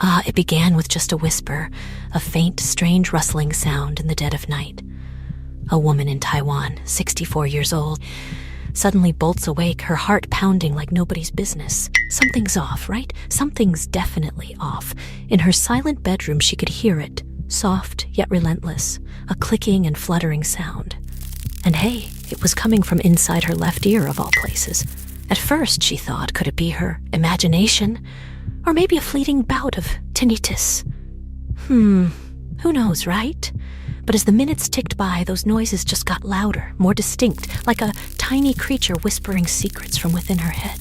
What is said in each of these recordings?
It began with just a whisper, a faint, strange rustling sound in the dead of night. A woman in Taiwan, 64 years old, suddenly bolts awake, her heart pounding like nobody's business. Something's off, right? Something's definitely off. In her silent bedroom, she could hear it, soft yet relentless, a clicking and fluttering sound. And hey, it was coming from inside her left ear, of all places. At first, she thought, could it be her imagination? Or maybe a fleeting bout of tinnitus? Who knows, right? But as the minutes ticked by, those noises just got louder, more distinct, like a tiny creature whispering secrets from within her head.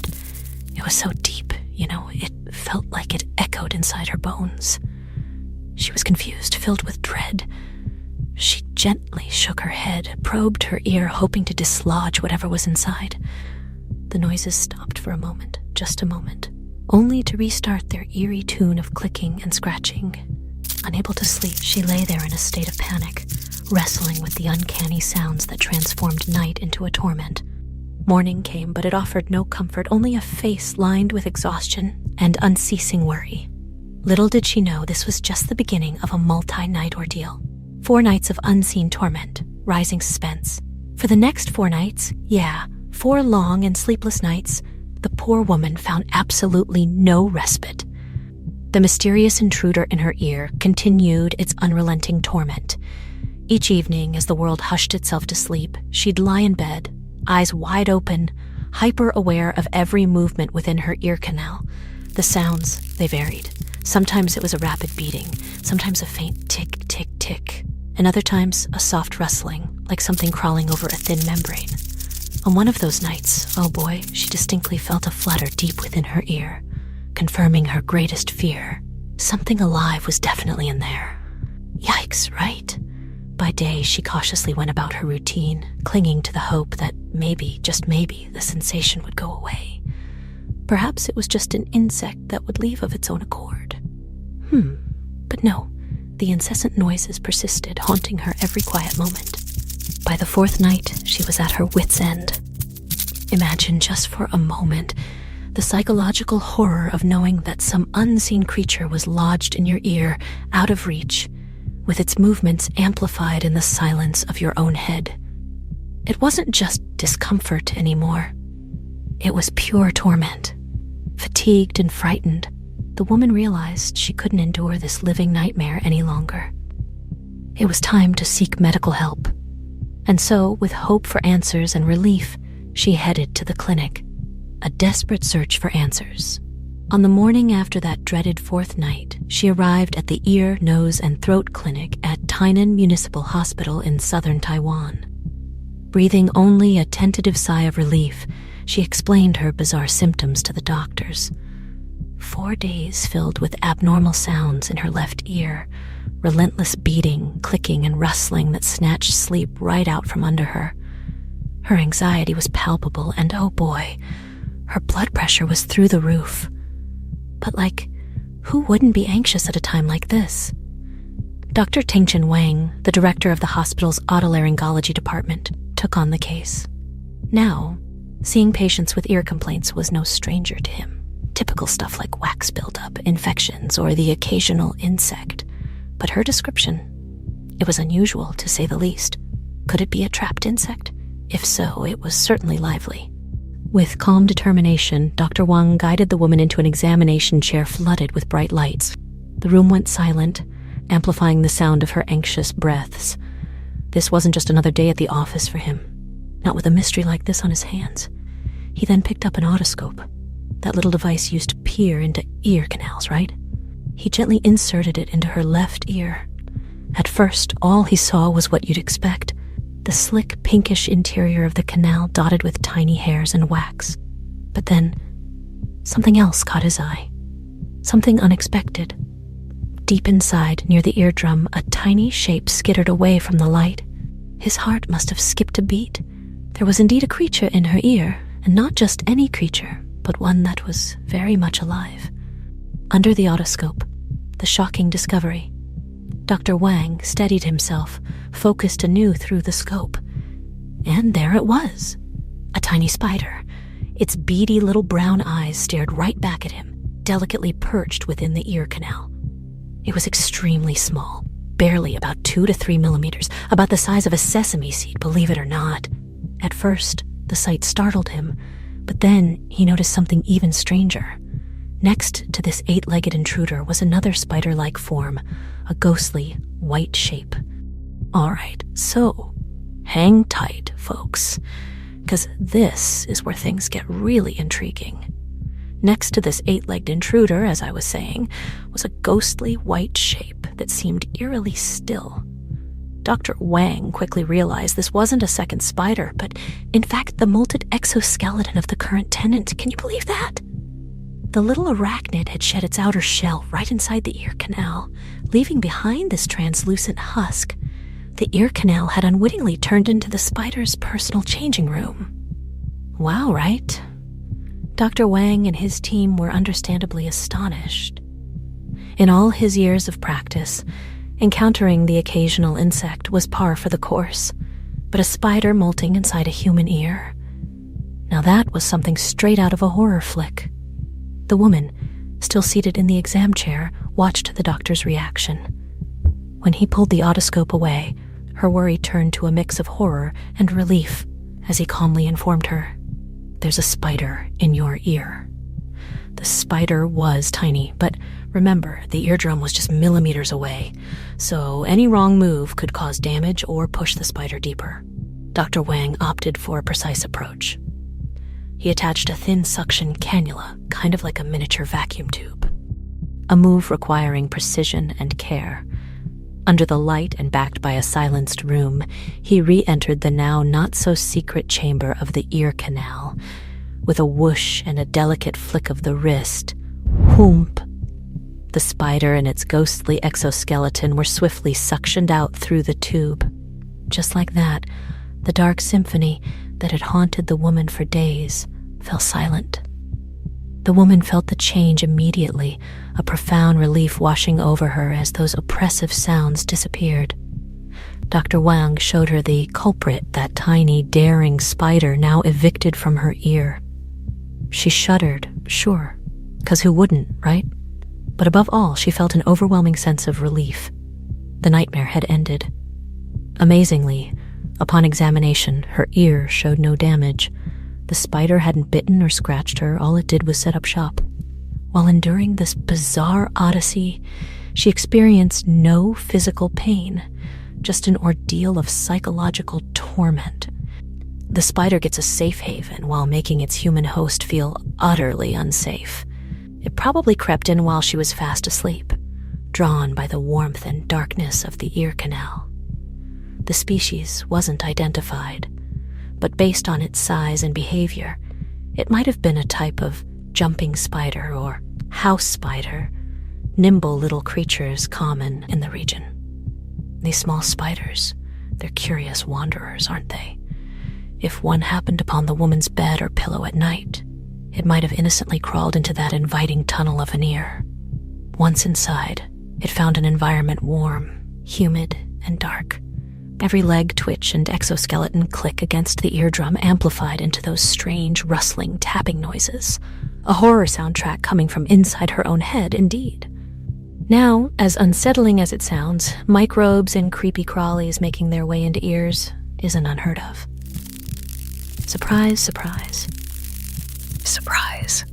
It was so deep, it felt like it echoed inside her bones. She was confused, filled with dread. She gently shook her head, probed her ear, hoping to dislodge whatever was inside. The noises stopped for a moment, just a moment, only to restart their eerie tune of clicking and scratching. Unable to sleep, she lay there in a state of panic, wrestling with the uncanny sounds that transformed night into a torment. Morning came, but it offered no comfort, only a face lined with exhaustion and unceasing worry. Little did she know this was just the beginning of a multi-night ordeal. 4 nights of unseen torment, rising suspense. For the next 4 nights, 4 long and sleepless nights, the poor woman found absolutely no respite. The mysterious intruder in her ear continued its unrelenting torment. Each evening, as the world hushed itself to sleep, she'd lie in bed, eyes wide open, hyper-aware of every movement within her ear canal. The sounds, they varied. Sometimes it was a rapid beating, sometimes a faint tick, tick, tick, and other times a soft rustling, like something crawling over a thin membrane. On one of those nights, oh boy, she distinctly felt a flutter deep within her ear, confirming her greatest fear. Something alive was definitely in there. Yikes, right? By day, she cautiously went about her routine, clinging to the hope that maybe, just maybe, the sensation would go away. Perhaps it was just an insect that would leave of its own accord. But no, the incessant noises persisted, haunting her every quiet moment. By the 4th night, she was at her wit's end. Imagine just for a moment the psychological horror of knowing that some unseen creature was lodged in your ear, out of reach, with its movements amplified in the silence of your own head. It wasn't just discomfort anymore. It was pure torment. Fatigued and frightened, the woman realized she couldn't endure this living nightmare any longer. It was time to seek medical help. And so, with hope for answers and relief, she headed to the clinic, a desperate search for answers. On the morning after that dreaded 4th night, she arrived at the Ear, Nose, and Throat Clinic at Tainan Municipal Hospital in southern Taiwan. Breathing only a tentative sigh of relief, she explained her bizarre symptoms to the doctors. 4 days filled with abnormal sounds in her left ear, relentless beating, clicking, and rustling that snatched sleep right out from under her. Her anxiety was palpable, and oh boy, her blood pressure was through the roof. But who wouldn't be anxious at a time like this? Dr. Tingchen Wang, the director of the hospital's otolaryngology department, took on the case. Now, seeing patients with ear complaints was no stranger to him. Typical stuff like wax buildup, infections, or the occasional insect. But her description, it was unusual to say the least. Could it be a trapped insect? If so, it was certainly lively. With calm determination, Dr. Wang guided the woman into an examination chair flooded with bright lights. The room went silent, amplifying the sound of her anxious breaths. This wasn't just another day at the office for him, not with a mystery like this on his hands. He then picked up an otoscope, that little device used to peer into ear canals, right? He gently inserted it into her left ear. At first, all he saw was what you'd expect, the slick pinkish interior of the canal dotted with tiny hairs and wax. But then, something else caught his eye. Something unexpected. Deep inside, near the eardrum, a tiny shape skittered away from the light. His heart must have skipped a beat. There was indeed a creature in her ear, and not just any creature, but one that was very much alive. Under the otoscope, the shocking discovery. Dr. Wang steadied himself, focused anew through the scope. And there it was, a tiny spider. Its beady little brown eyes stared right back at him, delicately perched within the ear canal. It was extremely small, barely about 2 to 3 millimeters, about the size of a sesame seed, believe it or not. At first, the sight startled him, but then he noticed something even stranger. Next to this 8-legged intruder was another spider-like form, a ghostly white shape. All right, so hang tight, folks, because this is where things get really intriguing. Next to this 8-legged intruder, as I was saying, was a ghostly white shape that seemed eerily still. Dr. Wang quickly realized this wasn't a second spider, but in fact the molted exoskeleton of the current tenant. Can you believe that? The little arachnid had shed its outer shell right inside the ear canal, leaving behind this translucent husk. The ear canal had unwittingly turned into the spider's personal changing room. Wow, right? Dr. Wang and his team were understandably astonished. In all his years of practice, encountering the occasional insect was par for the course, but a spider molting inside a human ear? Now that was something straight out of a horror flick. The woman, still seated in the exam chair, watched the doctor's reaction. When he pulled the otoscope away, her worry turned to a mix of horror and relief as he calmly informed her, "There's a spider in your ear." The spider was tiny, but remember, the eardrum was just millimeters away, so any wrong move could cause damage or push the spider deeper. Dr. Wang opted for a precise approach. He attached a thin suction cannula, kind of like a miniature vacuum tube, a move requiring precision and care. Under the light and backed by a silenced room, he re-entered the now not-so-secret chamber of the ear canal. With a whoosh and a delicate flick of the wrist, whoomp, the spider and its ghostly exoskeleton were swiftly suctioned out through the tube. Just like that, the dark symphony that had haunted the woman for days fell silent. The woman felt the change immediately, a profound relief washing over her as those oppressive sounds disappeared. Dr. Wang showed her the culprit, that tiny, daring spider now evicted from her ear. She shuddered, sure, 'cause who wouldn't, right? But above all, she felt an overwhelming sense of relief. The nightmare had ended. Amazingly, upon examination, her ear showed no damage. The spider hadn't bitten or scratched her, all it did was set up shop. While enduring this bizarre odyssey, she experienced no physical pain, just an ordeal of psychological torment. The spider gets a safe haven while making its human host feel utterly unsafe. It probably crept in while she was fast asleep, drawn by the warmth and darkness of the ear canal. The species wasn't identified, but based on its size and behavior, it might have been a type of jumping spider or house spider, nimble little creatures common in the region. These small spiders, they're curious wanderers, aren't they? If one happened upon the woman's bed or pillow at night, it might have innocently crawled into that inviting tunnel of an ear. Once inside, it found an environment warm, humid, and dark. Every leg twitch and exoskeleton click against the eardrum amplified into those strange, rustling, tapping noises. A horror soundtrack coming from inside her own head, indeed. Now, as unsettling as it sounds, microbes and creepy crawlies making their way into ears isn't unheard of. Surprise, surprise. Surprise.